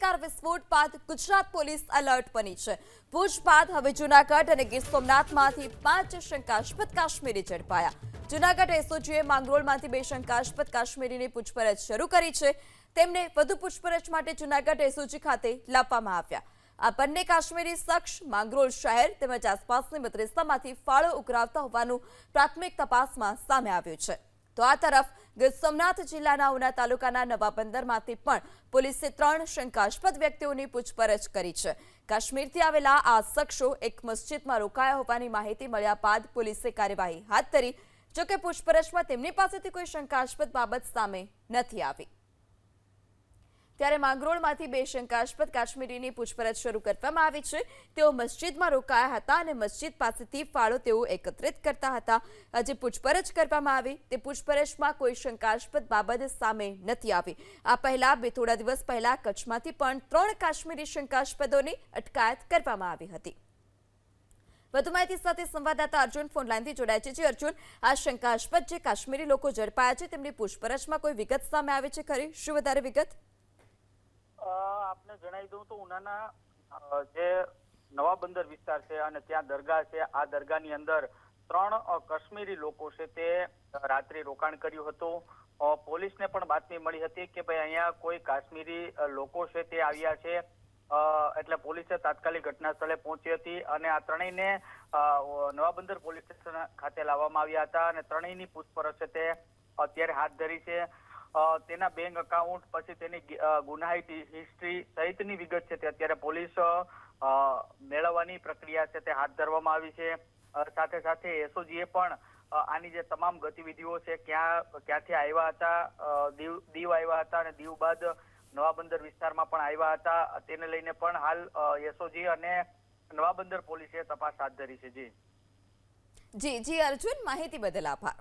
આયતાકાર વિસ્ફોટ બાદ Gujarat police alert બની છે। ભુજ બાદ હવે જૂનાગઢ અને ગીર સોમનાથમાંથી 5 શંકાસ્પદ કાશ્મીરી ઝડપાયા। જૂનાગઢ એસઓજીએ માંગરોળમાંથી 2 શંકાસ્પદ કાશ્મીરીની પૂછપરછ શરૂ કરી છે। તેમને વધુ પૂછપરછ માટે જૂનાગઢ એસઓજી ખાતે લાવવામાં આવ્યા। આ બંને કાશ્મીરી શખ્સ માંગરોળ શહેર તેમજ આસપાસની મદ્રેસામાંથી ફાળો ઉઘરાવતા હોવાનું પ્રાથમિક તપાસમાં સામે આવ્યું છે। તો આ તરફ ગીર સોમનાથ જિલ્લાના ઉના તાલુકાના નવા બંદરમાંથી પણ પોલીસે 3 શંકાસ્પદ વ્યક્તિઓની પૂછપરછ કરી છે। કાશ્મીરથી આવેલા આ શખ્સો એક મસ્જિદમાં રોકાયા હોવાની માહિતી મળ્યા બાદ પોલીસે કાર્યવાહી હાથ ધરી। જોકે પૂછપરછમાં તેમની પાસેથી કોઈ શંકાસ્પદ બાબત સામે નથી આવી। ત્યારે માંગરોળમાંથી 2 શંકાસ્પદ કાશ્મીરીની પૂછપરછ શરૂ કરવામાં આવી છે। તેઓ મસ્જિદમાં રોકાયા હતા અને મસ્જિદ પાસેથી ફાળો તેઓ એકત્રિત કરતા હતા। જે પૂછપરછ કરવામાં આવી તે પૂછપરછમાં કોઈ શંકાસ્પદ બાબત સામે નથી આવી। આ પહેલા થોડા દિવસ પહેલા કચ્છમાંથી પણ 3 કાશ્મીરી શંકાસ્પદોની અટકાયત કરવામાં આવી હતી। વધુ માહિતી સાથે સંવાદદાતા અર્જુન ફોનલાઈનથી જોડાય છે। જી અર્જુન, આ શંકાસ્પદ જે કાશ્મીરી લોકો ઝડપાયા છે તેમની પૂછપરછમાં કોઈ વિગત સામે આવી છે ખરી? શું વધારે વિગત? આપને જણાવી દઉં તો ઉનાના જે નવા બંદર વિસ્તાર છે અને ત્યાં દરગાહ છે, આ દરગાહની અંદર 3 કાશ્મીરી લોકો છે તે રાત્રે રોકાણ કર્યું હતું। પોલીસને પણ બાતમી મળી હતી કે ભાઈ અહીંયા કોઈ કાશ્મીરી લોકો છે તે આવ્યા છે, એટલે પોલીસે તાત્કાલિક ઘટના સ્થળે પહોંચી હતી અને આ ત્રણેયને નવા બંદર પોલીસ સ્ટેશન ખાતે લાવવામાં આવ્યા હતા અને ત્રણેયની પૂછપરછ છે તે અત્યારે હાથ ધરી છે। તેના બેંક એકાઉન્ટ પછી તેની ગુનાહિત હિસ્ટ્રી સહિતની વિગત છે તે અત્યારે પોલીસ મેળવવાની પ્રક્રિયા છે તે હાથ ધરવામાં આવી છે। સાથે સાથે એસઓજીએ પણ આની જે તમામ ગતિવિધિઓ છે ક્યાંથી આવ્યા હતા, દીવ આવ્યા હતા અને દીવ બાદ નવા બંદર વિસ્તારમાં પણ આવ્યા હતા, તેને લઈને પણ હાલ એસઓજી અને નવા બંદર પોલીસે તપાસ હાથ ધરી છે। જી જી અર્જુન, માહિતી બદલ આભાર।